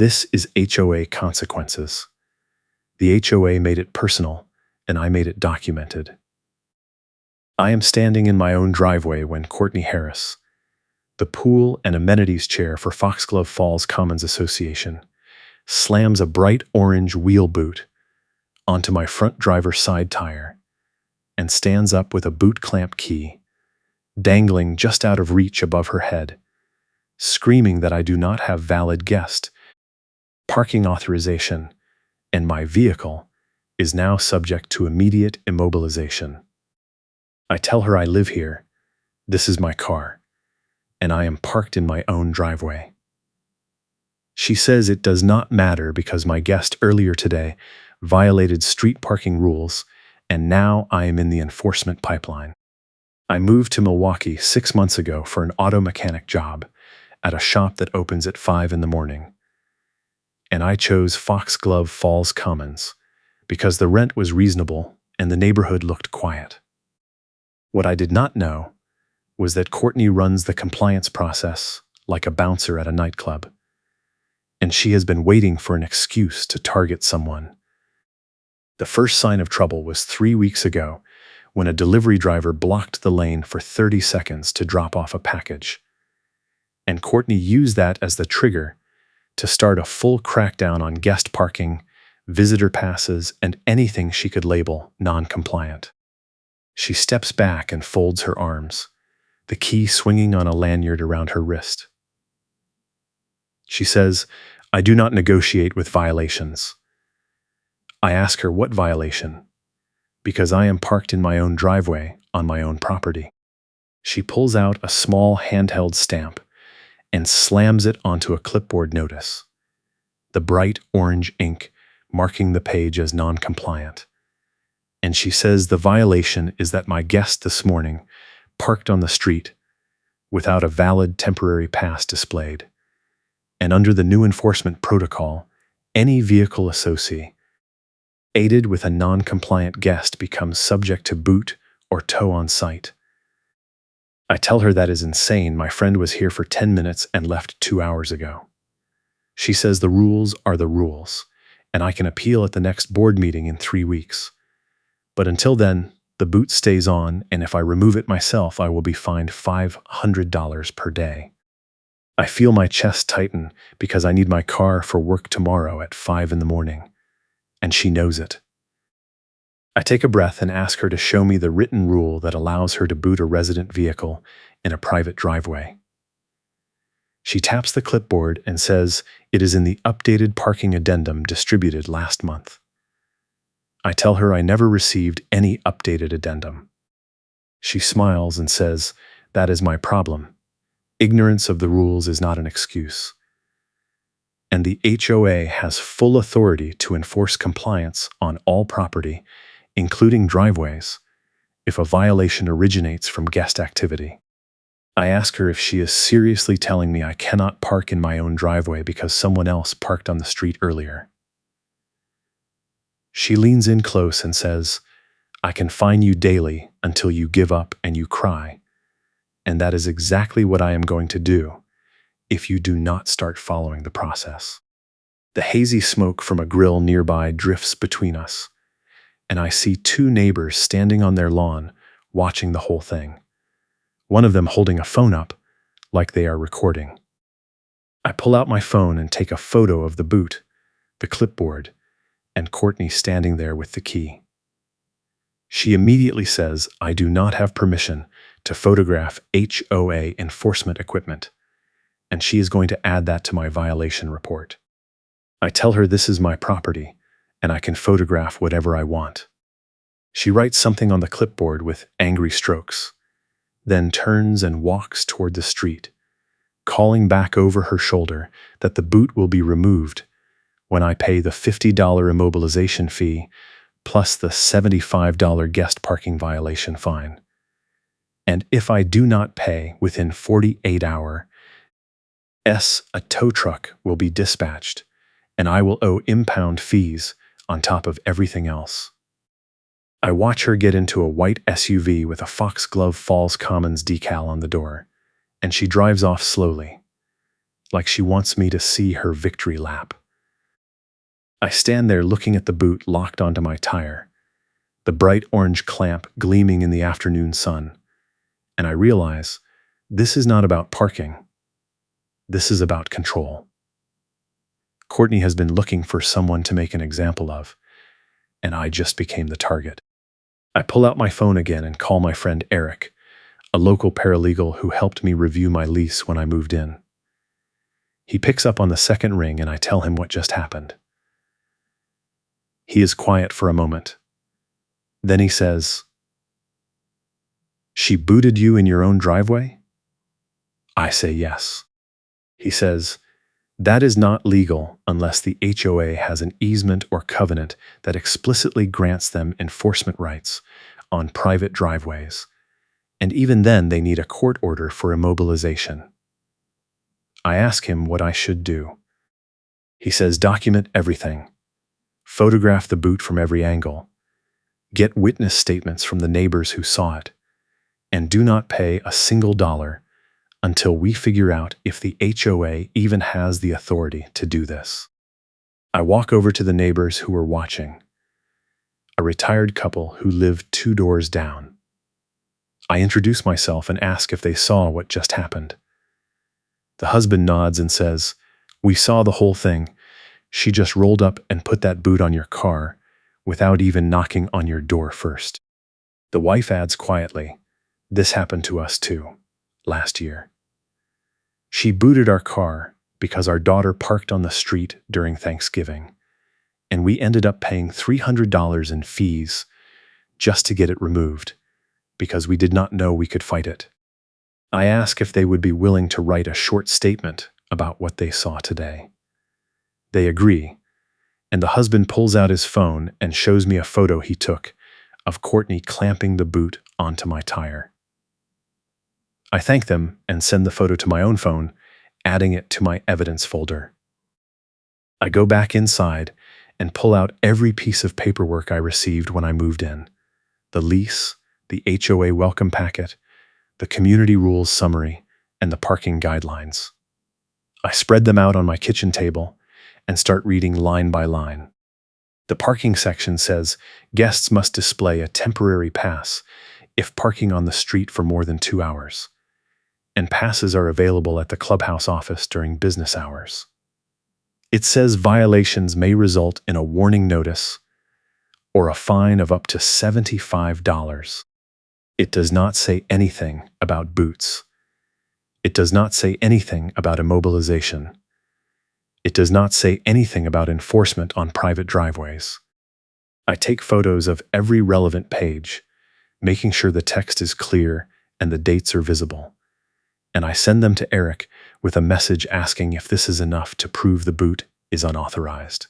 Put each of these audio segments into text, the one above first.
This is HOA consequences. The HOA made it personal, and I made it documented. I am standing in my own driveway when Courtney Harris, the pool and amenities chair for Foxglove Falls Commons Association, slams a bright orange wheel boot onto my front driver's side tire and stands up with a boot clamp key dangling just out of reach above her head, screaming that I do not have valid guest parking authorization and my vehicle is now subject to immediate immobilization. I tell her I live here, this is my car, and I am parked in my own driveway. She says it does not matter because my guest earlier today violated street parking rules, and now I am in the enforcement pipeline. I moved to Milwaukee 6 months ago for an auto mechanic job at a shop that opens at 5 in the morning. And I chose Foxglove Falls Commons because the rent was reasonable and the neighborhood looked quiet. What I did not know was that Courtney runs the compliance process like a bouncer at a nightclub, and she has been waiting for an excuse to target someone. The first sign of trouble was 3 weeks ago when a delivery driver blocked the lane for 30 seconds to drop off a package. And Courtney used that as the trigger to start a full crackdown on guest parking, visitor passes, and anything she could label non-compliant. She steps back and folds her arms, the key swinging on a lanyard around her wrist. She says, "I do not negotiate with violations." I ask her what violation, because I am parked in my own driveway on my own property. She pulls out a small handheld stamp and slams it onto a clipboard notice, the bright orange ink marking the page as non-compliant. And she says the violation is that my guest this morning parked on the street without a valid temporary pass displayed. And under the new enforcement protocol, any vehicle associated with a non-compliant guest becomes subject to boot or tow on site. I tell her that is insane. My friend was here for 10 minutes and left 2 hours ago. She says the rules are the rules, and I can appeal at the next board meeting in 3 weeks. But until then, the boot stays on, and if I remove it myself, I will be fined $500 per day. I feel my chest tighten because I need my car for work tomorrow at 5 in the morning, and she knows it. I take a breath and ask her to show me the written rule that allows her to boot a resident vehicle in a private driveway. She taps the clipboard and says it is in the updated parking addendum distributed last month. I tell her I never received any updated addendum. She smiles and says, "That is my problem. Ignorance of the rules is not an excuse." And the HOA has full authority to enforce compliance on all property, including driveways, if a violation originates from guest activity. I ask her if she is seriously telling me I cannot park in my own driveway because someone else parked on the street earlier. She leans in close and says, "I can fine you daily until you give up and you cry, and that is exactly what I am going to do if you do not start following the process." The hazy smoke from a grill nearby drifts between us, and I see 2 neighbors standing on their lawn watching the whole thing, one of them holding a phone up like they are recording. I pull out my phone and take a photo of the boot, the clipboard, and Courtney standing there with the key. She immediately says I do not have permission to photograph HOA enforcement equipment, and she is going to add that to my violation report. I tell her this is my property, and I can photograph whatever I want. She writes something on the clipboard with angry strokes, then turns and walks toward the street, calling back over her shoulder that the boot will be removed when I pay the $50 immobilization fee plus the $75 guest parking violation fine. And if I do not pay within 48 hours, a tow truck will be dispatched, and I will owe impound fees on top of everything else. I watch her get into a white SUV with a Foxglove Falls Commons decal on the door, and she drives off slowly. like she wants me to see her victory lap. I stand there looking at the boot locked onto my tire, the bright orange clamp gleaming in the afternoon sun, and I realize this is not about parking. This is about control. Courtney has been looking for someone to make an example of, and I just became the target. I pull out my phone again and call my friend Eric, a local paralegal who helped me review my lease when I moved in. He picks up on the second ring and I tell him what just happened. He is quiet for a moment. Then he says, "She booted you in your own driveway?" I say yes. He says, "That is not legal unless the HOA has an easement or covenant that explicitly grants them enforcement rights on private driveways, and even then they need a court order for immobilization." I ask him what I should do. He says, "Document everything. Photograph the boot from every angle. Get witness statements from the neighbors who saw it, and do not pay a single dollar until we figure out if the HOA even has the authority to do this." I walk over to the neighbors who were watching, a retired couple who lived 2 doors down. I introduce myself and ask if they saw what just happened. The husband nods and says, "We saw the whole thing. She just rolled up and put that boot on your car without even knocking on your door first." The wife adds quietly, "This happened to us too, last year. She booted our car because our daughter parked on the street during Thanksgiving, and we ended up paying $300 in fees just to get it removed because we did not know we could fight it." I ask if they would be willing to write a short statement about what they saw today. They agree, and the husband pulls out his phone and shows me a photo he took of Courtney clamping the boot onto my tire. I thank them and send the photo to my own phone, adding it to my evidence folder. I go back inside and pull out every piece of paperwork I received when I moved in: the lease, the HOA welcome packet, the community rules summary, and the parking guidelines. I spread them out on my kitchen table and start reading line by line. The parking section says guests must display a temporary pass if parking on the street for more than 2 hours, and passes are available at the clubhouse office during business hours. It says violations may result in a warning notice or a fine of up to $75. It does not say anything about boots. It does not say anything about immobilization. It does not say anything about enforcement on private driveways. I take photos of every relevant page, making sure the text is clear and the dates are visible, and I send them to Eric with a message asking if this is enough to prove the boot is unauthorized.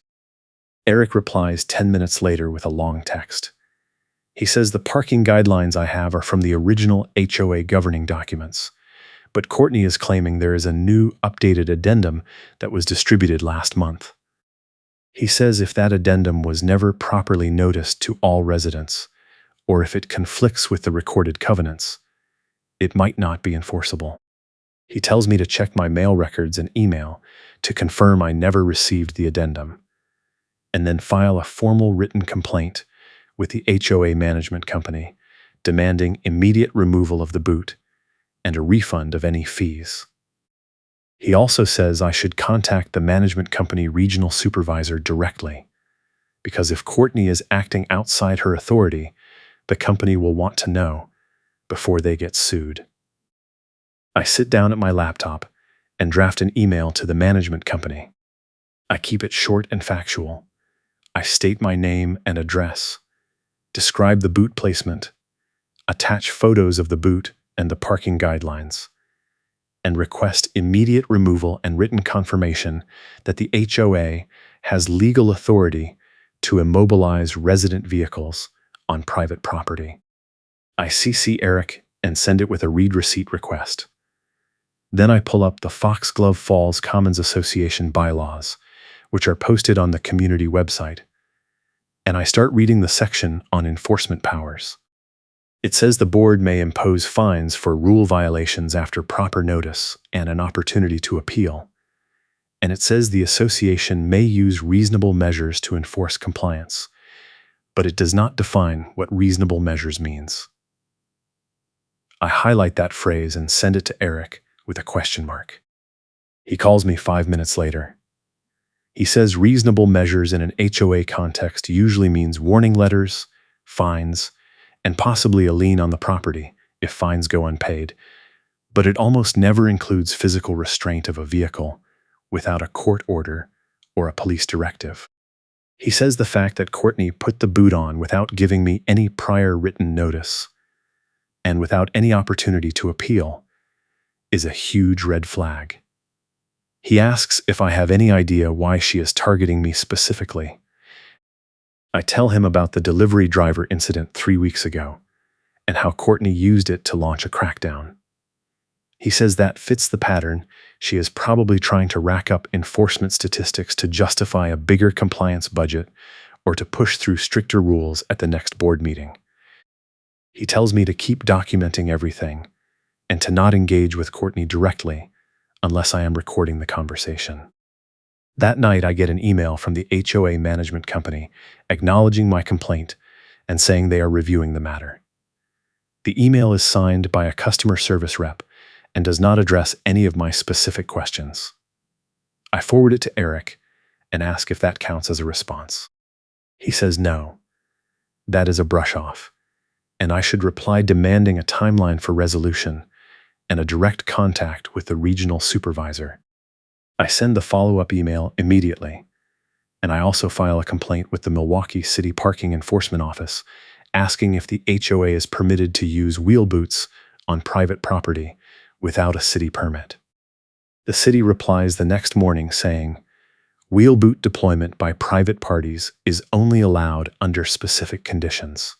Eric replies 10 minutes later with a long text. He says the parking guidelines I have are from the original HOA governing documents, but Courtney is claiming there is a new updated addendum that was distributed last month. He says if that addendum was never properly noticed to all residents, or if it conflicts with the recorded covenants, it might not be enforceable. He tells me to check my mail records and email to confirm I never received the addendum, and then file a formal written complaint with the HOA management company demanding immediate removal of the boot and a refund of any fees. He also says I should contact the management company regional supervisor directly, because if Courtney is acting outside her authority, the company will want to know before they get sued. I sit down at my laptop and draft an email to the management company. I keep it short and factual. I state my name and address, describe the boot placement, attach photos of the boot and the parking guidelines, and request immediate removal and written confirmation that the HOA has legal authority to immobilize resident vehicles on private property. I CC Eric and send it with a read receipt request. Then I pull up the Foxglove Falls Commons Association bylaws, which are posted on the community website, and I start reading the section on enforcement powers. It says the board may impose fines for rule violations after proper notice and an opportunity to appeal. and it says the association may use reasonable measures to enforce compliance, but it does not define what reasonable measures means. I highlight that phrase and send it to Eric with a question mark. He calls me 5 minutes later. He says reasonable measures in an HOA context usually means warning letters, fines, and possibly a lien on the property if fines go unpaid, but it almost never includes physical restraint of a vehicle without a court order or a police directive. He says the fact that Courtney put the boot on without giving me any prior written notice and without any opportunity to appeal is a huge red flag. He asks if I have any idea why she is targeting me specifically. I tell him about the delivery driver incident 3 weeks ago and how Courtney used it to launch a crackdown. He says that fits the pattern. She is probably trying to rack up enforcement statistics to justify a bigger compliance budget or to push through stricter rules at the next board meeting. He tells me to keep documenting everything and to not engage with Courtney directly unless I am recording the conversation. That night, I get an email from the HOA management company acknowledging my complaint and saying they are reviewing the matter. The email is signed by a customer service rep and does not address any of my specific questions. I forward it to Eric and ask if that counts as a response. He says no, that is a brush off, and I should reply demanding a timeline for resolution and a direct contact with the regional supervisor. I send the follow-up email immediately, and I also file a complaint with the Milwaukee City Parking Enforcement Office asking if the HOA is permitted to use wheel boots on private property without a city permit. The city replies the next morning saying, wheel boot deployment by private parties is only allowed under specific conditions,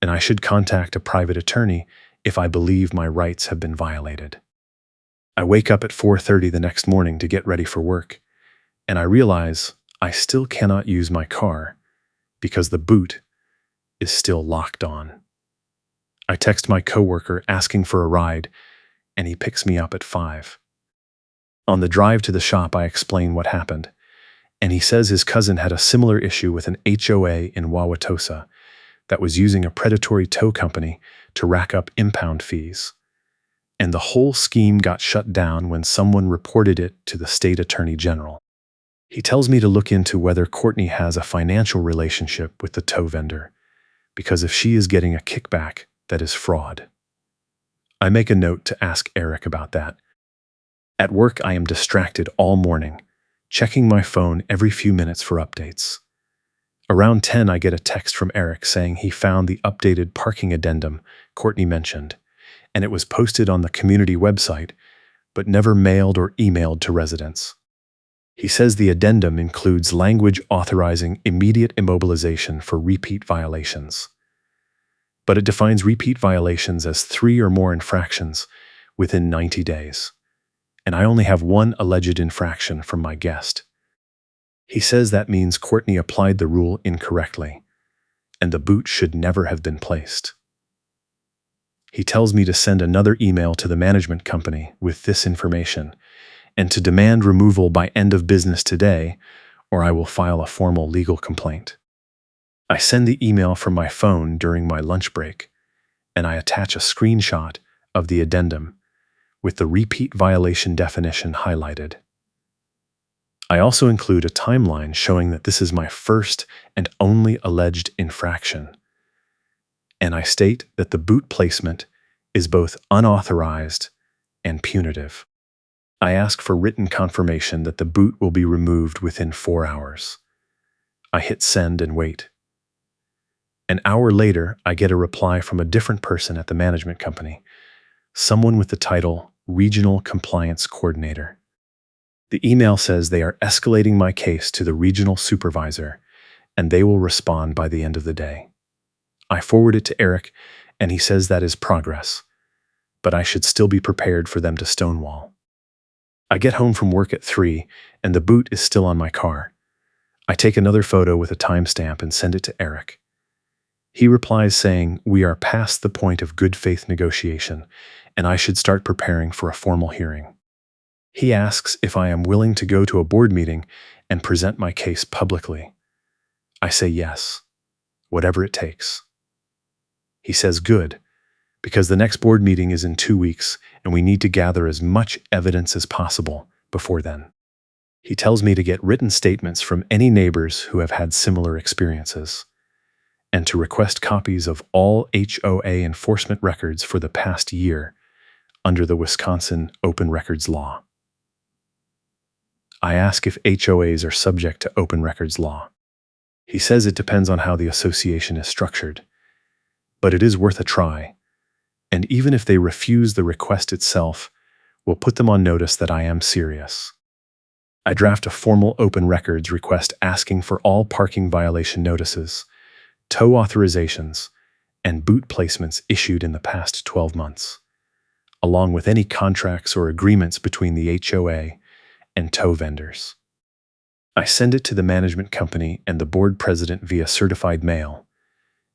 and I should contact a private attorney if I believe my rights have been violated. I wake up at 4:30 the next morning to get ready for work, and I realize I still cannot use my car because the boot is still locked on. I text my coworker asking for a ride, and he picks me up at 5. On the drive to the shop, I explain what happened, and he says his cousin had a similar issue with an HOA in Wauwatosa that was using a predatory tow company to rack up impound fees. And the whole scheme got shut down when someone reported it to the state attorney general. He tells me to look into whether Courtney has a financial relationship with the tow vendor, because if she is getting a kickback, that is fraud. I make a note to ask Eric about that. At work, I am distracted all morning, checking my phone every few minutes for updates. Around 10, I get a text from Eric saying he found the updated parking addendum Courtney mentioned, and it was posted on the community website, but never mailed or emailed to residents. He says the addendum includes language authorizing immediate immobilization for repeat violations. But it defines repeat violations as 3 or more infractions within 90 days. And I only have one alleged infraction from my guest. He says that means Courtney applied the rule incorrectly, and the boot should never have been placed. He tells me to send another email to the management company with this information and to demand removal by end of business today, or I will file a formal legal complaint. I send the email from my phone during my lunch break, and I attach a screenshot of the addendum with the repeat violation definition highlighted. I also include a timeline showing that this is my first and only alleged infraction, and I state that the boot placement is both unauthorized and punitive. I ask for written confirmation that the boot will be removed within 4 hours. I hit send and wait. An hour later, I get a reply from a different person at the management company, someone with the title Regional Compliance Coordinator. The email says they are escalating my case to the regional supervisor, and they will respond by the end of the day. I forward it to Eric, and he says that is progress, but I should still be prepared for them to stonewall. I get home from work at 3, and the boot is still on my car. I take another photo with a timestamp and send it to Eric. He replies saying, we are past the point of good faith negotiation, and I should start preparing for a formal hearing. He asks if I am willing to go to a board meeting and present my case publicly. I say yes, whatever it takes. He says good, because the next board meeting is in 2 weeks and we need to gather as much evidence as possible before then. He tells me to get written statements from any neighbors who have had similar experiences, and to request copies of all HOA enforcement records for the past year under the Wisconsin Open Records Law. I ask if HOAs are subject to open records law. He says it depends on how the association is structured, but it is worth a try, and even if they refuse the request itself, we'll put them on notice that I am serious. I draft a formal open records request asking for all parking violation notices, tow authorizations, and boot placements issued in the past 12 months, along with any contracts or agreements between the HOA and tow vendors. I send it to the management company and the board president via certified mail,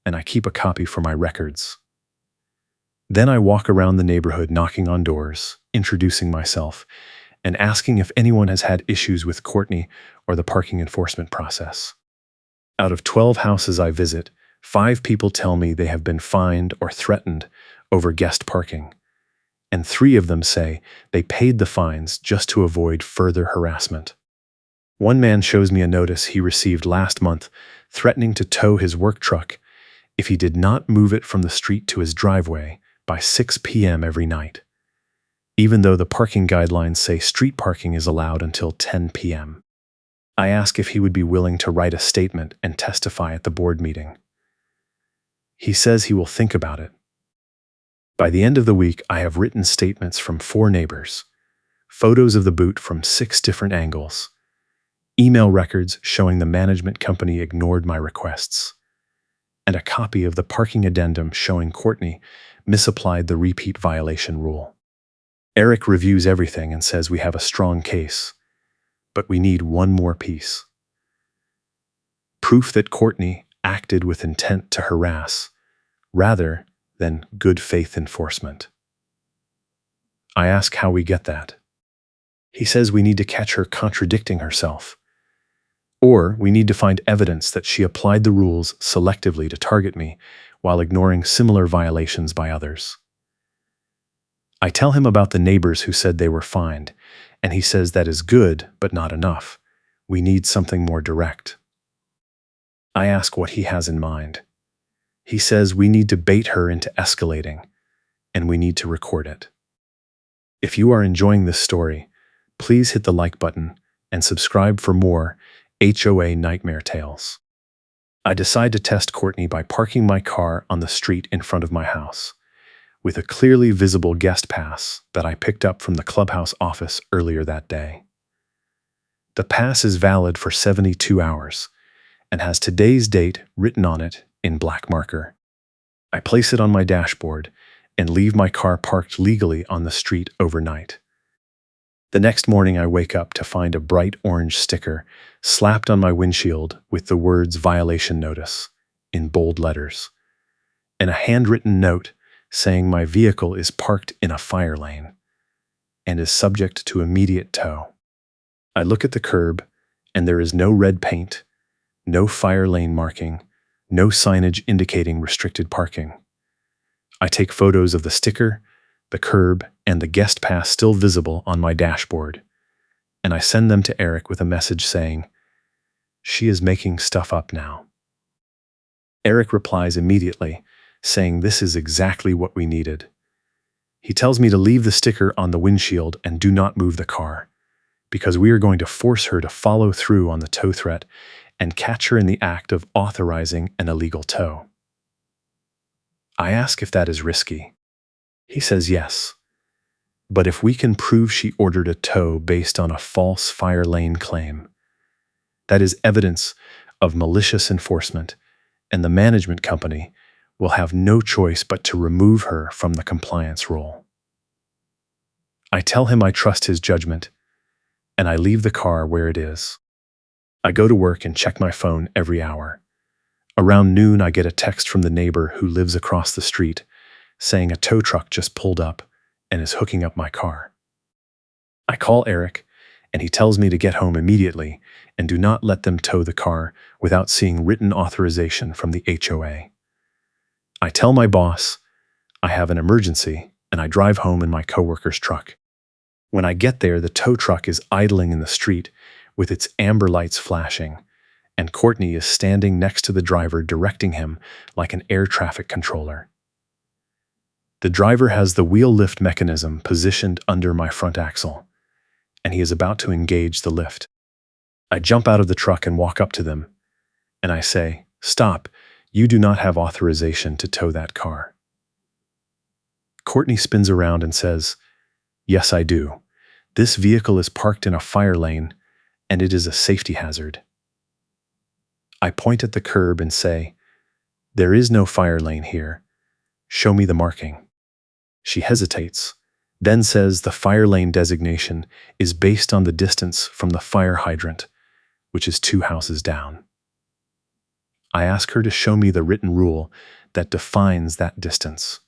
and I keep a copy for my records. Then I walk around the neighborhood knocking on doors, introducing myself, and asking if anyone has had issues with Courtney or the parking enforcement process. Out of 12 houses I visit, 5 people tell me they have been fined or threatened over guest parking, and 3 of them say they paid the fines just to avoid further harassment. One man shows me a notice he received last month threatening to tow his work truck if he did not move it from the street to his driveway by 6 p.m. every night, even though the parking guidelines say street parking is allowed until 10 p.m. I ask if he would be willing to write a statement and testify at the board meeting. He says he will think about it. By the end of the week, I have written statements from 4 neighbors, photos of the boot from 6 different angles, email records showing the management company ignored my requests, and a copy of the parking addendum showing Courtney misapplied the repeat violation rule. Eric reviews everything and says we have a strong case, but we need one more piece. Proof that Courtney acted with intent to harass, rather than good faith enforcement. I ask how we get that. He says we need to catch her contradicting herself, or we need to find evidence that she applied the rules selectively to target me while ignoring similar violations by others. I tell him about the neighbors who said they were fined, and he says that is good, but not enough. We need something more direct. I ask what he has in mind. He says we need to bait her into escalating, and we need to record it. If you are enjoying this story, please hit the like button and subscribe for more HOA nightmare tales. I decide to test Courtney by parking my car on the street in front of my house, with a clearly visible guest pass that I picked up from the clubhouse office earlier that day. The pass is valid for 72 hours and has today's date written on it in black marker. I place it on my dashboard and leave my car parked legally on the street overnight. The next morning I wake up to find a bright orange sticker slapped on my windshield with the words "Violation Notice" in bold letters, and a handwritten note saying my vehicle is parked in a fire lane and is subject to immediate tow. I look at the curb, and there is no red paint, no fire lane marking, no signage indicating restricted parking. I take photos of the sticker, the curb, and the guest pass still visible on my dashboard, and I send them to Eric with a message saying, "She is making stuff up now." Eric replies immediately, saying this is exactly what we needed. He tells me to leave the sticker on the windshield and do not move the car, because we are going to force her to follow through on the tow threat and catch her in the act of authorizing an illegal tow. I ask if that is risky. He says yes, but if we can prove she ordered a tow based on a false fire lane claim, that is evidence of malicious enforcement, and the management company will have no choice but to remove her from the compliance role. I tell him I trust his judgment, and I leave the car where it is. I go to work and check my phone every hour. Around noon, I get a text from the neighbor who lives across the street saying a tow truck just pulled up and is hooking up my car. I call Eric, and he tells me to get home immediately and do not let them tow the car without seeing written authorization from the HOA. I tell my boss I have an emergency, and I drive home in my coworker's truck. When I get there, the tow truck is idling in the street with its amber lights flashing, and Courtney is standing next to the driver directing him like an air traffic controller. The driver has the wheel lift mechanism positioned under my front axle, and he is about to engage the lift. I jump out of the truck and walk up to them, and I say, "Stop, you do not have authorization to tow that car." Courtney spins around and says, "Yes, I do. This vehicle is parked in a fire lane, and it is a safety hazard." I point at the curb and say, "There is no fire lane here. Show me the marking." She hesitates, then says the fire lane designation is based on the distance from the fire hydrant, which is 2 houses down. I ask her to show me the written rule that defines that distance.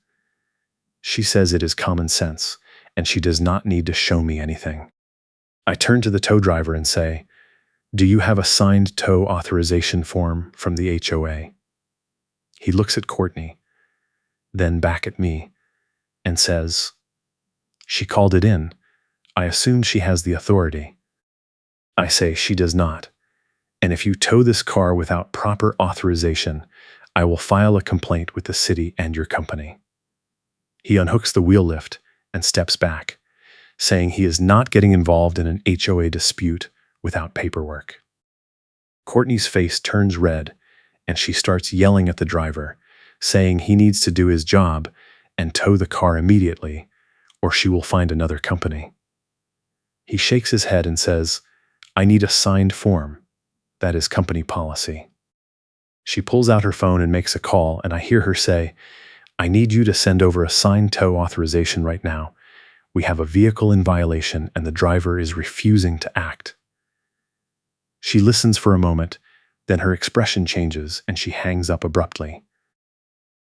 She says it is common sense, and she does not need to show me anything. I turn to the tow driver and say, "Do you have a signed tow authorization form from the HOA?" He looks at Courtney, then back at me, and says, "She called it in. I assume she has the authority." I say she does not, and if you tow this car without proper authorization, I will file a complaint with the city and your company. He unhooks the wheel lift and steps back, saying he is not getting involved in an HOA dispute without paperwork. Courtney's face turns red, and she starts yelling at the driver, saying he needs to do his job and tow the car immediately, or she will find another company. He shakes his head and says, "I need a signed form. That is company policy." She pulls out her phone and makes a call, and I hear her say, "I need you to send over a signed tow authorization right now. We have a vehicle in violation and the driver is refusing to act." She listens for a moment, then her expression changes and she hangs up abruptly.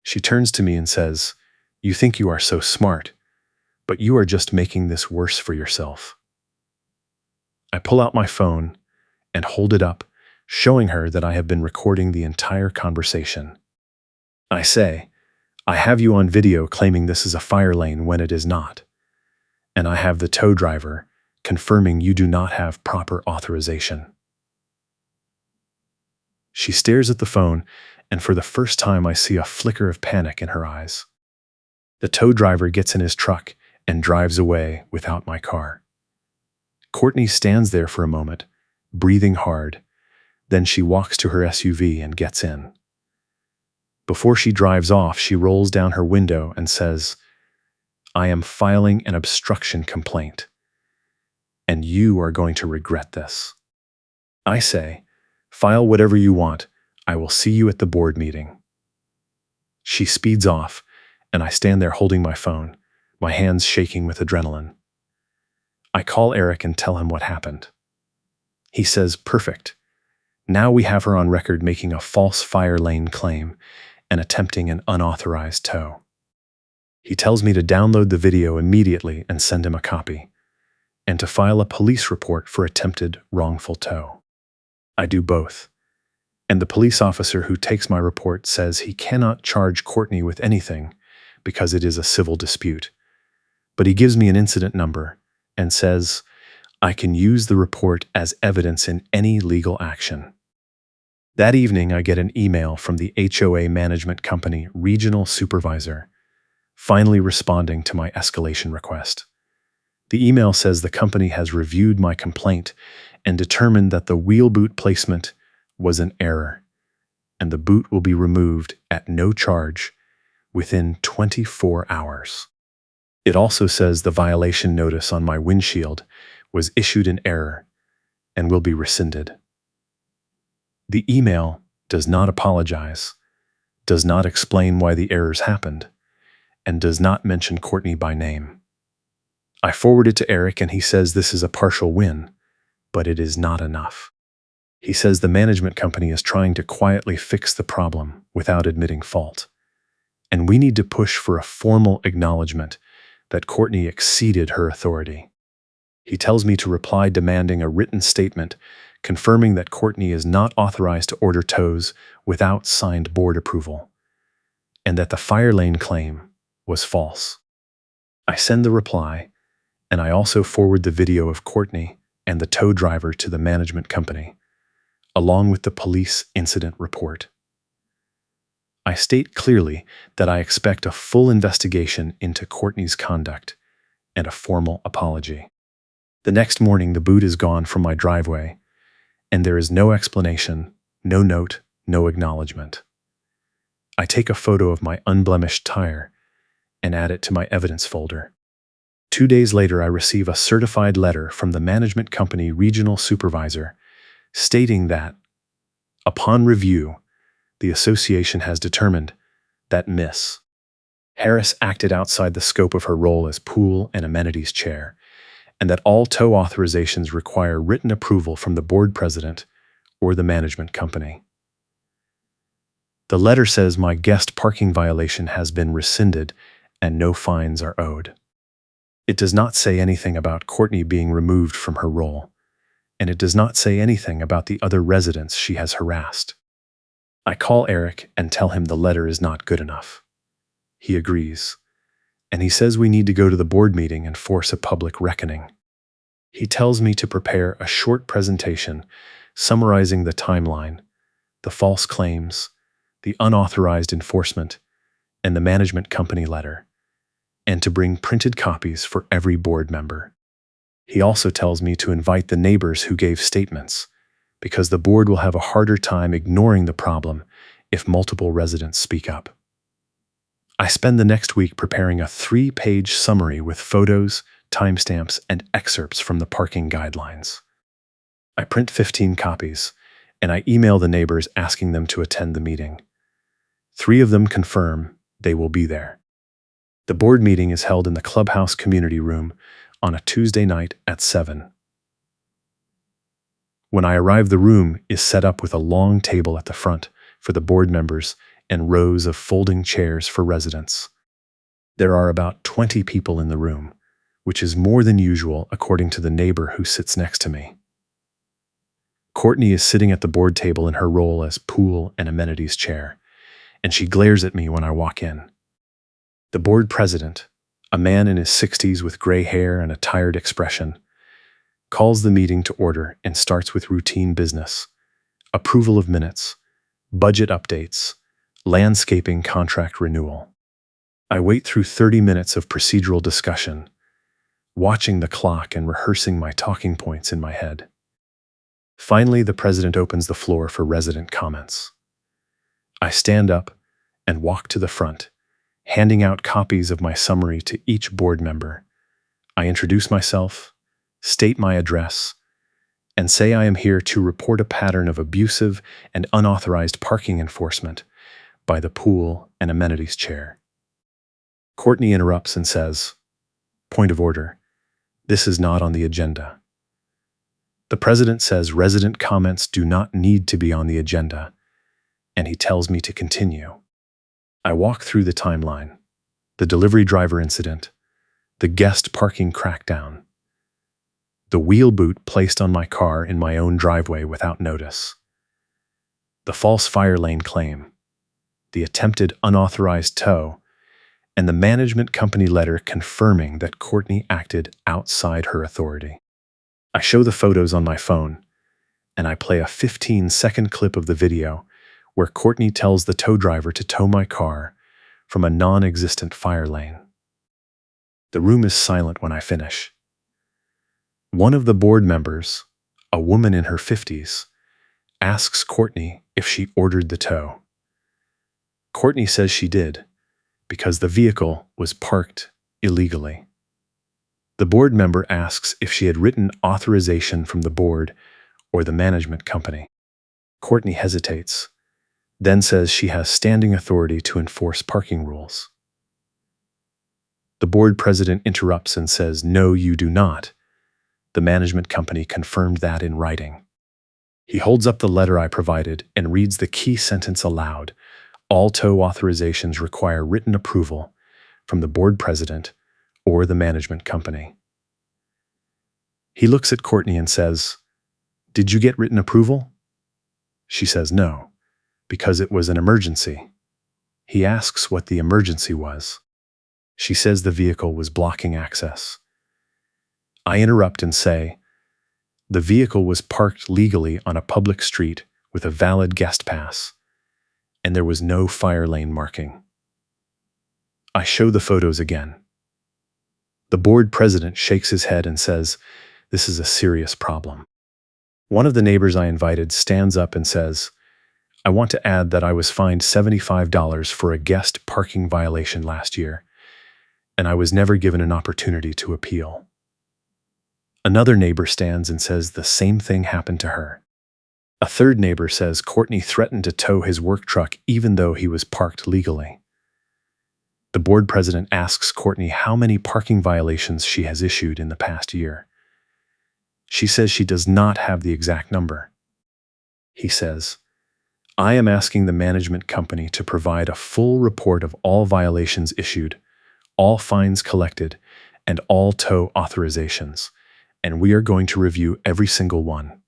She turns to me and says, "You think you are so smart, but you are just making this worse for yourself." I pull out my phone and hold it up, showing her that I have been recording the entire conversation. I say, "I have you on video claiming this is a fire lane when it is not, and I have the tow driver confirming you do not have proper authorization." She stares at the phone, and for the first time I see a flicker of panic in her eyes. The tow driver gets in his truck and drives away without my car. Courtney stands there for a moment, breathing hard. Then she walks to her SUV and gets in. Before she drives off, she rolls down her window and says, "I am filing an obstruction complaint, and you are going to regret this." I say, "File whatever you want. I will see you at the board meeting." She speeds off, and I stand there holding my phone, my hands shaking with adrenaline. I call Eric and tell him what happened. He says, "Perfect. Now we have her on record making a false fire lane claim and attempting an unauthorized tow." He tells me to download the video immediately and send him a copy, and to file a police report for attempted wrongful tow. I do both, and the police officer who takes my report says he cannot charge Courtney with anything because it is a civil dispute, but he gives me an incident number and says I can use the report as evidence in any legal action. That evening, I get an email from the HOA management company regional supervisor, finally responding to my escalation request. The email says the company has reviewed my complaint and determined that the wheel boot placement was an error, and the boot will be removed at no charge within 24 hours. It also says the violation notice on my windshield was issued in error and will be rescinded. The email does not apologize, does not explain why the errors happened, and does not mention Courtney by name. I forward it to Eric and he says this is a partial win, but it is not enough. He says the management company is trying to quietly fix the problem without admitting fault, and we need to push for a formal acknowledgement that Courtney exceeded her authority. He tells me to reply demanding a written statement confirming that Courtney is not authorized to order tows without signed board approval, and that the fire lane claim was false. I send the reply, and I also forward the video of Courtney and the tow driver to the management company, along with the police incident report. I state clearly that I expect a full investigation into Courtney's conduct and a formal apology. The next morning, the boot is gone from my driveway, and there is no explanation, no note, no acknowledgement. I take a photo of my unblemished tire and add it to my evidence folder. 2 days later, I receive a certified letter from the management company regional supervisor stating that, upon review, the association has determined that Miss Harris acted outside the scope of her role as pool and amenities chair, and that all tow authorizations require written approval from the board president or the management company. The letter says my guest parking violation has been rescinded and no fines are owed. It does not say anything about Courtney being removed from her role, and it does not say anything about the other residents she has harassed. I call Eric and tell him the letter is not good enough. He agrees, and he says we need to go to the board meeting and force a public reckoning. He tells me to prepare a short presentation summarizing the timeline, the false claims, the unauthorized enforcement, and the management company letter, and to bring printed copies for every board member. He also tells me to invite the neighbors who gave statements, because the board will have a harder time ignoring the problem if multiple residents speak up. I spend the next week preparing a 3-page summary with photos, timestamps, and excerpts from the parking guidelines. I print 15 copies, and I email the neighbors asking them to attend the meeting. 3 of them confirm they will be there. The board meeting is held in the clubhouse community room on a Tuesday night at 7. When I arrive, the room is set up with a long table at the front for the board members and rows of folding chairs for residents. There are about 20 people in the room, which is more than usual according to the neighbor who sits next to me. Courtney is sitting at the board table in her role as pool and amenities chair, and she glares at me when I walk in. The board president, a man in his 60s with gray hair and a tired expression, calls the meeting to order and starts with routine business: approval of minutes, budget updates, landscaping contract renewal. I wait through 30 minutes of procedural discussion, watching the clock and rehearsing my talking points in my head. Finally, the president opens the floor for resident comments. I stand up and walk to the front, handing out copies of my summary to each board member. I introduce myself, state my address, and say I am here to report a pattern of abusive and unauthorized parking enforcement by the pool and amenities chair. Courtney interrupts and says, "Point of order. This is not on the agenda." The president says resident comments do not need to be on the agenda, and he tells me to continue. I walk through the timeline: the delivery driver incident, the guest parking crackdown, the wheel boot placed on my car in my own driveway without notice, the false fire lane claim, the attempted unauthorized tow, and the management company letter confirming that Courtney acted outside her authority. I show the photos on my phone, and I play a 15-second clip of the video where Courtney tells the tow driver to tow my car from a non-existent fire lane. The room is silent when I finish. One of the board members, a woman in her 50s, asks Courtney if she ordered the tow. Courtney says she did, because the vehicle was parked illegally. The board member asks if she had written authorization from the board or the management company. Courtney hesitates, then says she has standing authority to enforce parking rules. The board president interrupts and says, "No, you do not. The management company confirmed that in writing." He holds up the letter I provided and reads the key sentence aloud: "All tow authorizations require written approval from the board president or the management company." He looks at Courtney and says, "Did you get written approval?" She says no, because it was an emergency. He asks what the emergency was. She says the vehicle was blocking access. I interrupt and say, the vehicle was parked legally on a public street with a valid guest pass, and there was no fire lane marking. I show the photos again. The board president shakes his head and says, "This is a serious problem." One of the neighbors I invited stands up and says, "I want to add that I was fined $75 for a guest parking violation last year, and I was never given an opportunity to appeal." Another neighbor stands and says the same thing happened to her. A third neighbor says Courtney threatened to tow his work truck even though he was parked legally. The board president asks Courtney how many parking violations she has issued in the past year. She says she does not have the exact number. He says, "I am asking the management company to provide a full report of all violations issued, all fines collected, and all tow authorizations, and we are going to review every single one."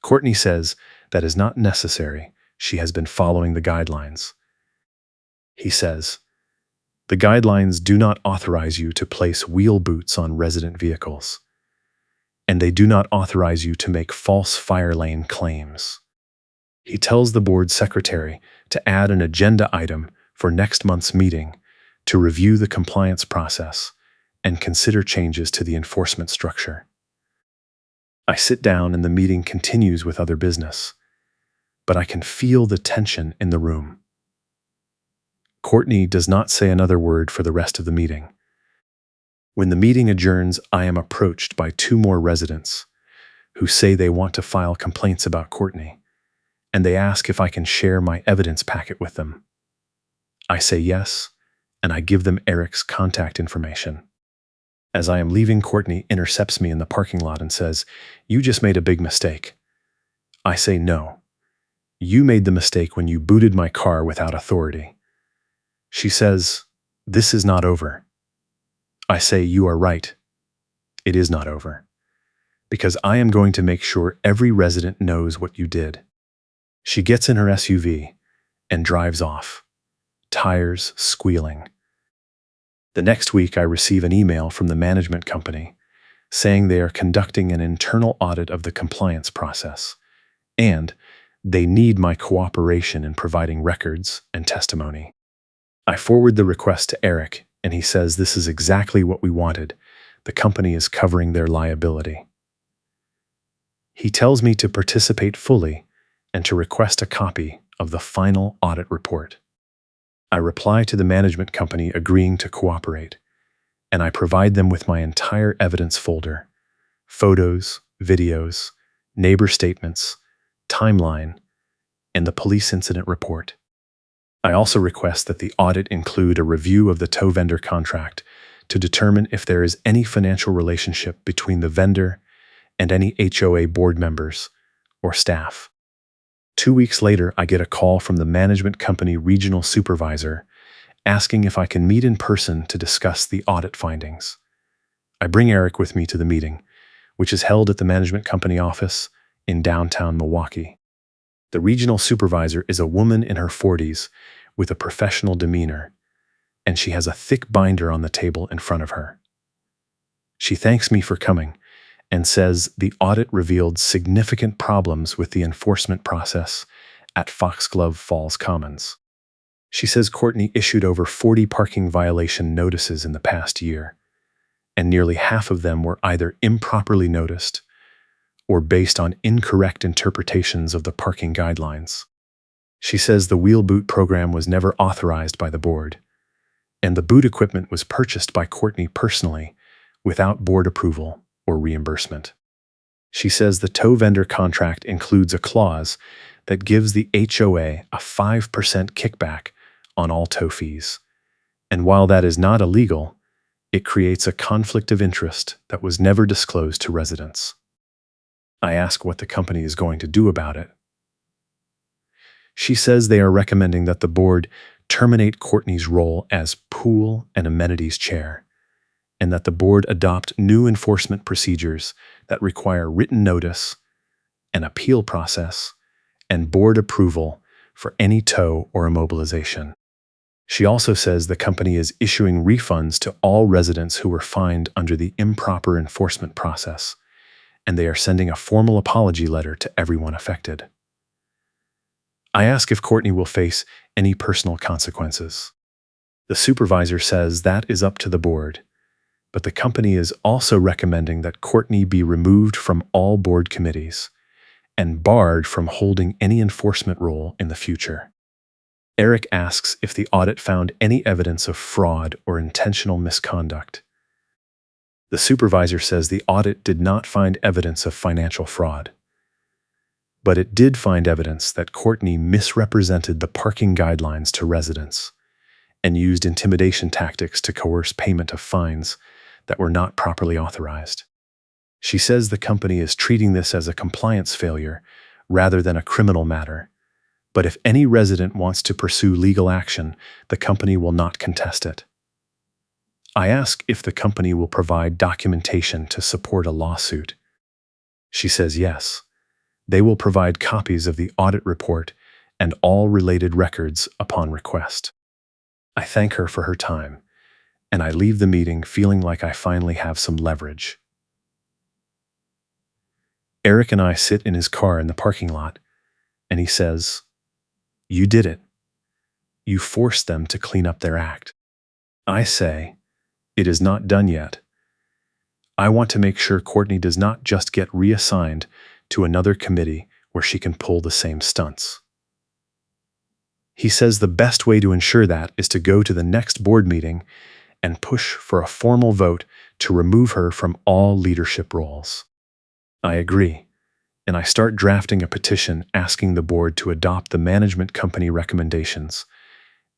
Courtney says that is not necessary. She has been following the guidelines. He says, "The guidelines do not authorize you to place wheel boots on resident vehicles, and they do not authorize you to make false fire lane claims." He tells the board secretary to add an agenda item for next month's meeting to review the compliance process and consider changes to the enforcement structure. I sit down and the meeting continues with other business, but I can feel the tension in the room. Courtney does not say another word for the rest of the meeting. When the meeting adjourns, I am approached by two more residents who say they want to file complaints about Courtney, and they ask if I can share my evidence packet with them. I say yes, and I give them Eric's contact information. As I am leaving, Courtney intercepts me in the parking lot and says, "You just made a big mistake." I say no. "You made the mistake when you booted my car without authority." She says, "This is not over." I say, "You are right. It is not over, because I am going to make sure every resident knows what you did." She gets in her SUV and drives off, tires squealing. The next week, I receive an email from the management company saying they are conducting an internal audit of the compliance process, and they need my cooperation in providing records and testimony. I forward the request to Eric, and he says this is exactly what we wanted. The company is covering their liability. He tells me to participate fully and to request a copy of the final audit report. I reply to the management company agreeing to cooperate, and I provide them with my entire evidence folder: photos, videos, neighbor statements, timeline, and the police incident report. I also request that the audit include a review of the tow vendor contract to determine if there is any financial relationship between the vendor and any HOA board members or staff. 2 weeks later, I get a call from the management company regional supervisor asking if I can meet in person to discuss the audit findings. I bring Eric with me to the meeting, which is held at the management company office in downtown Milwaukee. The regional supervisor is a woman in her 40s with a professional demeanor, and she has a thick binder on the table in front of her. She thanks me for coming and says the audit revealed significant problems with the enforcement process at Foxglove Falls Commons. She says Courtney issued over 40 parking violation notices in the past year, and nearly half of them were either improperly noticed or based on incorrect interpretations of the parking guidelines. She says the wheel boot program was never authorized by the board, and the boot equipment was purchased by Courtney personally without board approval or reimbursement. She says the tow vendor contract includes a clause that gives the HOA a 5% kickback on all tow fees, and while that is not illegal, it creates a conflict of interest that was never disclosed to residents. I ask what the company is going to do about it. She says they are recommending that the board terminate Courtney's role as pool and amenities chair and that the board adopt new enforcement procedures that require written notice, an appeal process, and board approval for any tow or immobilization. She also says the company is issuing refunds to all residents who were fined under the improper enforcement process, and they are sending a formal apology letter to everyone affected. I ask if Courtney will face any personal consequences. The supervisor says that is up to the board, but the company is also recommending that Courtney be removed from all board committees and barred from holding any enforcement role in the future. Eric asks if the audit found any evidence of fraud or intentional misconduct. The supervisor says the audit did not find evidence of financial fraud, but it did find evidence that Courtney misrepresented the parking guidelines to residents and used intimidation tactics to coerce payment of fines that were not properly authorized. She says the company is treating this as a compliance failure rather than a criminal matter, but if any resident wants to pursue legal action, the company will not contest it. I ask if the company will provide documentation to support a lawsuit. She says yes. They will provide copies of the audit report and all related records upon request. I thank her for her time, and I leave the meeting feeling like I finally have some leverage. Eric and I sit in his car in the parking lot, and he says, "You did it. You forced them to clean up their act." I say, "It is not done yet. I want to make sure Courtney does not just get reassigned to another committee where she can pull the same stunts." He says the best way to ensure that is to go to the next board meeting and push for a formal vote to remove her from all leadership roles. I agree, and I start drafting a petition asking the board to adopt the management company recommendations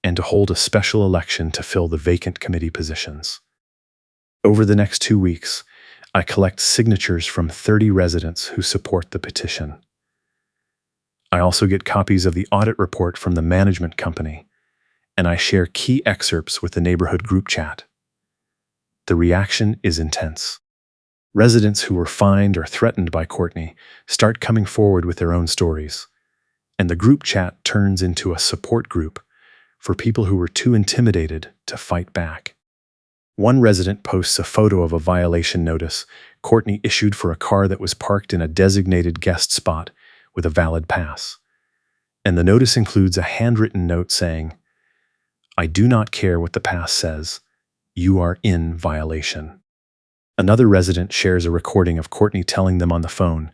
and to hold a special election to fill the vacant committee positions. Over the next 2 weeks, I collect signatures from 30 residents who support the petition. I also get copies of the audit report from the management company, and I share key excerpts with the neighborhood group chat. The reaction is intense. Residents who were fined or threatened by Courtney start coming forward with their own stories, and the group chat turns into a support group for people who were too intimidated to fight back. One resident posts a photo of a violation notice Courtney issued for a car that was parked in a designated guest spot with a valid pass, and the notice includes a handwritten note saying, "I do not care what the pass says. You are in violation." Another resident shares a recording of Courtney telling them on the phone,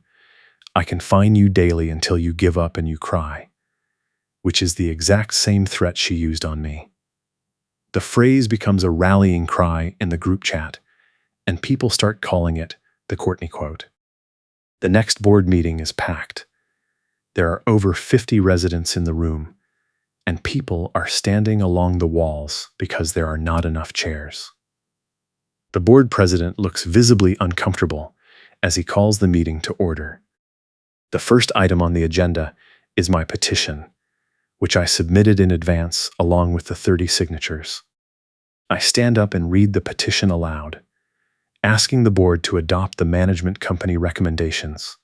"I can fine you daily until you give up and you cry," which is the exact same threat she used on me. The phrase becomes a rallying cry in the group chat, and people start calling it the Courtney quote. The next board meeting is packed. There are over 50 residents in the room, and people are standing along the walls because there are not enough chairs. The board president looks visibly uncomfortable as he calls the meeting to order. The first item on the agenda is my petition, which I submitted in advance along with the 30 signatures. I stand up and read the petition aloud, asking the board to adopt the management company recommendations,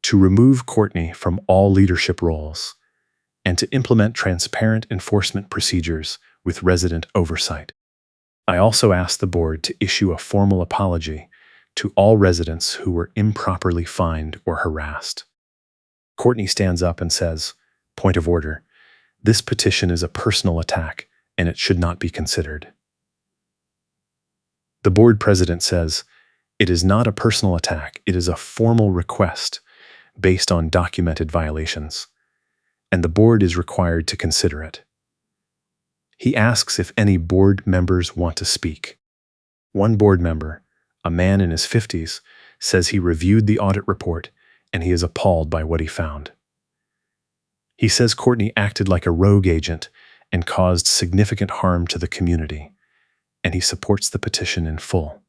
to remove Courtney from all leadership roles, and to implement transparent enforcement procedures with resident oversight. I also ask the board to issue a formal apology to all residents who were improperly fined or harassed. Courtney stands up and says, "Point of order. This petition is a personal attack, and it should not be considered." The board president says, "It is not a personal attack, it is a formal request based on documented violations, and the board is required to consider it." He asks if any board members want to speak. One board member, a man in his 50s, says he reviewed the audit report and he is appalled by what he found. He says Courtney acted like a rogue agent and caused significant harm to the community, and he supports the petition in full.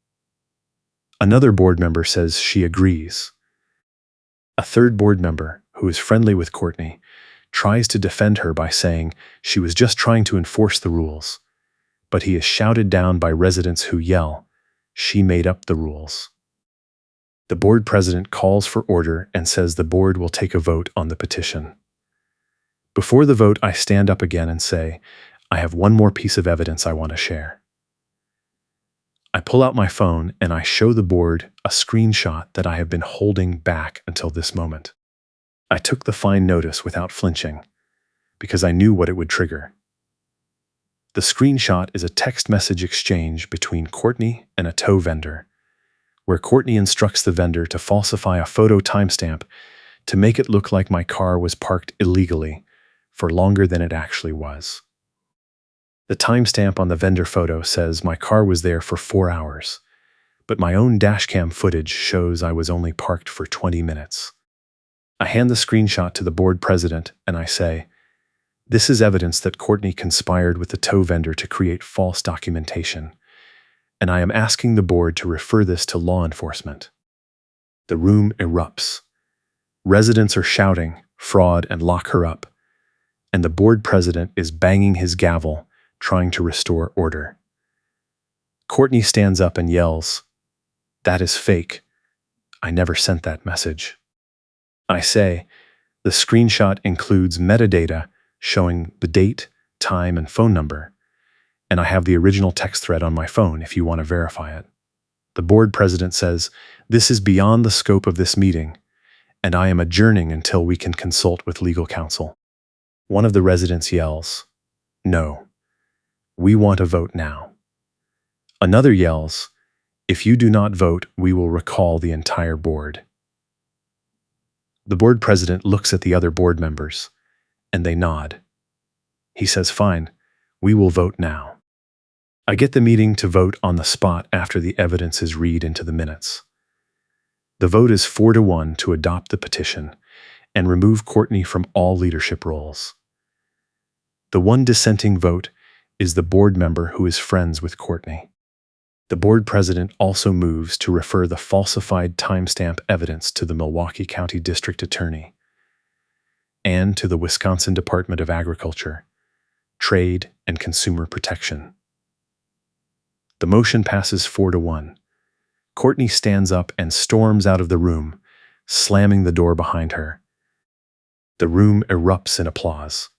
Another board member says she agrees. A third board member, who is friendly with Courtney, tries to defend her by saying she was just trying to enforce the rules, but he is shouted down by residents who yell, she made up the rules. The board president calls for order and says the board will take a vote on the petition. Before the vote, I stand up again and say, I have one more piece of evidence I want to share. I pull out my phone and I show the board a screenshot that I have been holding back until this moment. I took the fine notice without flinching because I knew what it would trigger. The screenshot is a text message exchange between Courtney and a tow vendor, where Courtney instructs the vendor to falsify a photo timestamp to make it look like my car was parked illegally for longer than it actually was. The timestamp on the vendor photo says my car was there for 4 hours, but my own dashcam footage shows I was only parked for 20 minutes. I hand the screenshot to the board president and I say, this is evidence that Courtney conspired with the tow vendor to create false documentation, and I am asking the board to refer this to law enforcement. The room erupts. Residents are shouting, fraud, and lock her up, and the board president is banging his gavel, trying to restore order. Courtney stands up and yells, that is fake. I never sent that message. I say, the screenshot includes metadata showing the date, time, and phone number, and I have the original text thread on my phone if you want to verify it. The board president says, this is beyond the scope of this meeting, and I am adjourning until we can consult with legal counsel. One of the residents yells, no, we want a vote now. Another yells, if you do not vote, we will recall the entire board. The board president looks at the other board members, and they nod. He says, fine, we will vote now. I get the meeting to vote on the spot after the evidence is read into the minutes. The vote is 4-1 to adopt the petition and remove Courtney from all leadership roles. The one dissenting vote is the board member who is friends with Courtney. The board president also moves to refer the falsified timestamp evidence to the Milwaukee County District Attorney and to the Wisconsin Department of Agriculture, Trade, and Consumer Protection. The motion passes 4-1. Courtney stands up and storms out of the room, slamming the door behind her. The room erupts in applause.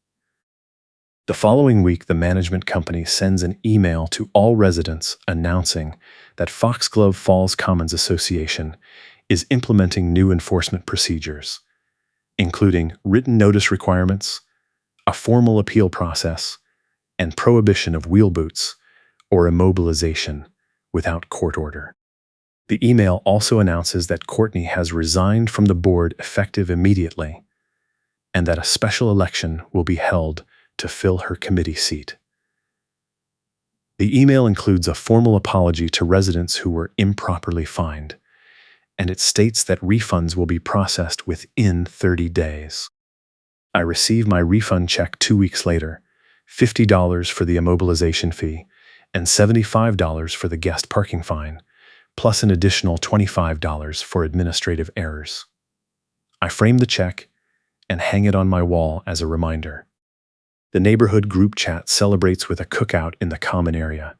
The following week, the management company sends an email to all residents announcing that Foxglove Falls Commons Association is implementing new enforcement procedures, including written notice requirements, a formal appeal process, and prohibition of wheel boots or immobilization without court order. The email also announces that Courtney has resigned from the board effective immediately, and that a special election will be held to fill her committee seat. The email includes a formal apology to residents who were improperly fined, and it states that refunds will be processed within 30 days. I receive my refund check 2 weeks later, $50 for the immobilization fee and $75 for the guest parking fine, plus an additional $25 for administrative errors. I frame the check and hang it on my wall as a reminder. The neighborhood group chat celebrates with a cookout in the common area,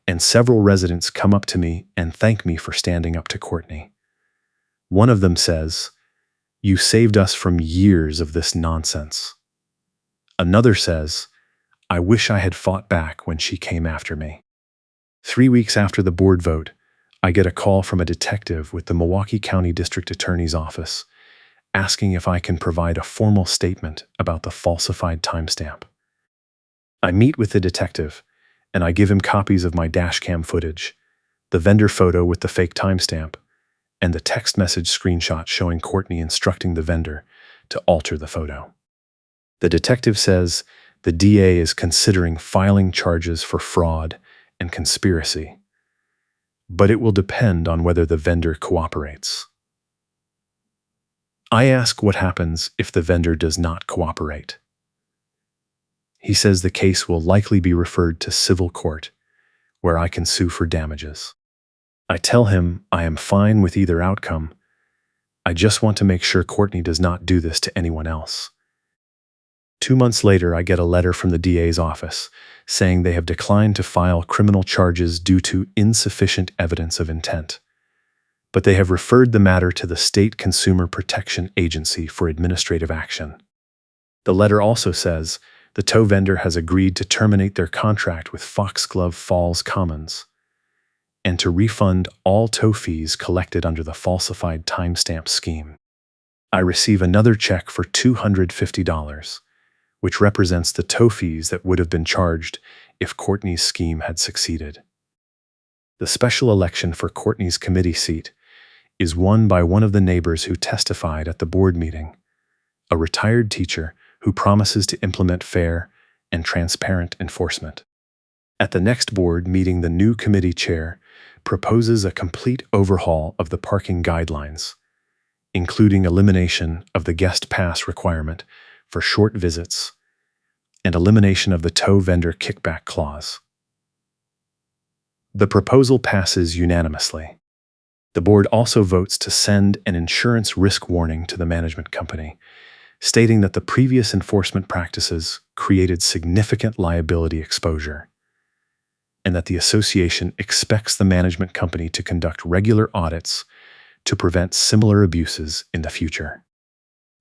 and several residents come up to me and thank me for standing up to Courtney. One of them says, "You saved us from years of this nonsense." Another says, "I wish I had fought back when she came after me." 3 weeks after the board vote, I get a call from a detective with the Milwaukee County District Attorney's Office asking if I can provide a formal statement about the falsified timestamp. I meet with the detective, and I give him copies of my dashcam footage, the vendor photo with the fake timestamp, and the text message screenshot showing Courtney instructing the vendor to alter the photo. The detective says the DA is considering filing charges for fraud and conspiracy, but it will depend on whether the vendor cooperates. I ask what happens if the vendor does not cooperate. He says the case will likely be referred to civil court, where I can sue for damages. I tell him I am fine with either outcome. I just want to make sure Courtney does not do this to anyone else. 2 months later, I get a letter from the DA's office saying they have declined to file criminal charges due to insufficient evidence of intent, but they have referred the matter to the State Consumer Protection Agency for administrative action. The letter also says the tow vendor has agreed to terminate their contract with Foxglove Falls Commons and to refund all tow fees collected under the falsified timestamp scheme. I receive another check for $250, which represents the tow fees that would have been charged if Courtney's scheme had succeeded. The special election for Courtney's committee seat is won by one of the neighbors who testified at the board meeting, a retired teacher who promises to implement fair and transparent enforcement. At the next board meeting, the new committee chair proposes a complete overhaul of the parking guidelines, including elimination of the guest pass requirement for short visits and elimination of the tow vendor kickback clause. The proposal passes unanimously. The board also votes to send an insurance risk warning to the management company, stating that the previous enforcement practices created significant liability exposure, and that the association expects the management company to conduct regular audits to prevent similar abuses in the future.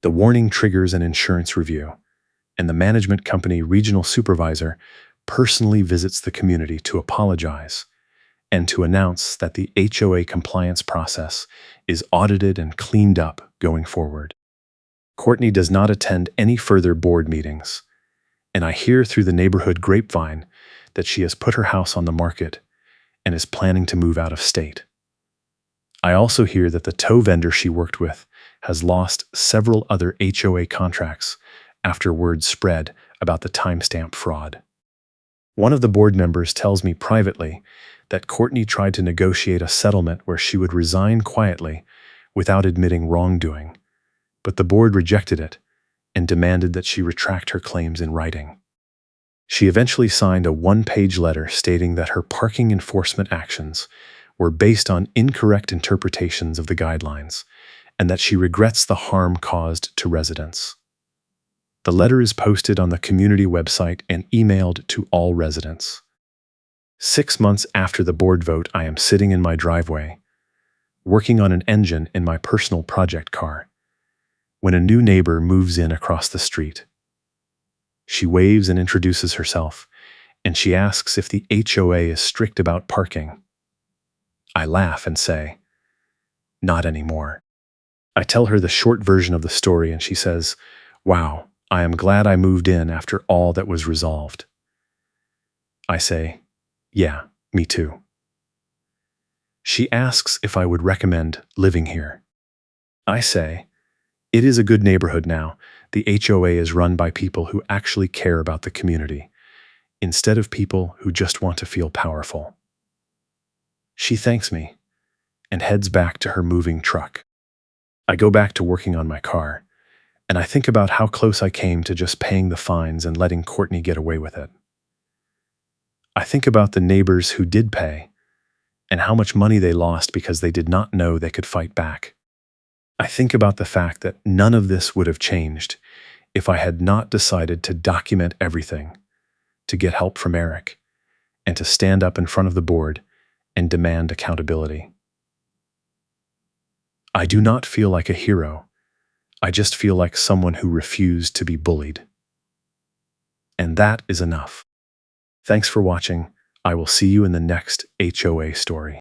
The warning triggers an insurance review, and the management company regional supervisor personally visits the community to apologize and to announce that the HOA compliance process is audited and cleaned up going forward. Courtney does not attend any further board meetings, and I hear through the neighborhood grapevine that she has put her house on the market and is planning to move out of state. I also hear that the tow vendor she worked with has lost several other HOA contracts after word spread about the timestamp fraud. One of the board members tells me privately that Courtney tried to negotiate a settlement where she would resign quietly without admitting wrongdoing, but the board rejected it and demanded that she retract her claims in writing. She eventually signed a one-page letter stating that her parking enforcement actions were based on incorrect interpretations of the guidelines and that she regrets the harm caused to residents. The letter is posted on the community website and emailed to all residents. 6 months after the board vote, I am sitting in my driveway, working on an engine in my personal project car, when a new neighbor moves in across the street. She waves and introduces herself, and she asks if the HOA is strict about parking. I laugh and say, "Not anymore." I tell her the short version of the story, and she says, "Wow, I am glad I moved in after all that was resolved." I say, "Yeah, me too." She asks if I would recommend living here. I say, "It is a good neighborhood now. The HOA is run by people who actually care about the community, instead of people who just want to feel powerful." She thanks me and heads back to her moving truck. I go back to working on my car, and I think about how close I came to just paying the fines and letting Courtney get away with it. I think about the neighbors who did pay and how much money they lost because they did not know they could fight back. I think about the fact that none of this would have changed if I had not decided to document everything, to get help from Eric, and to stand up in front of the board and demand accountability. I do not feel like a hero. I just feel like someone who refused to be bullied. And that is enough. Thanks for watching. I will see you in the next HOA story.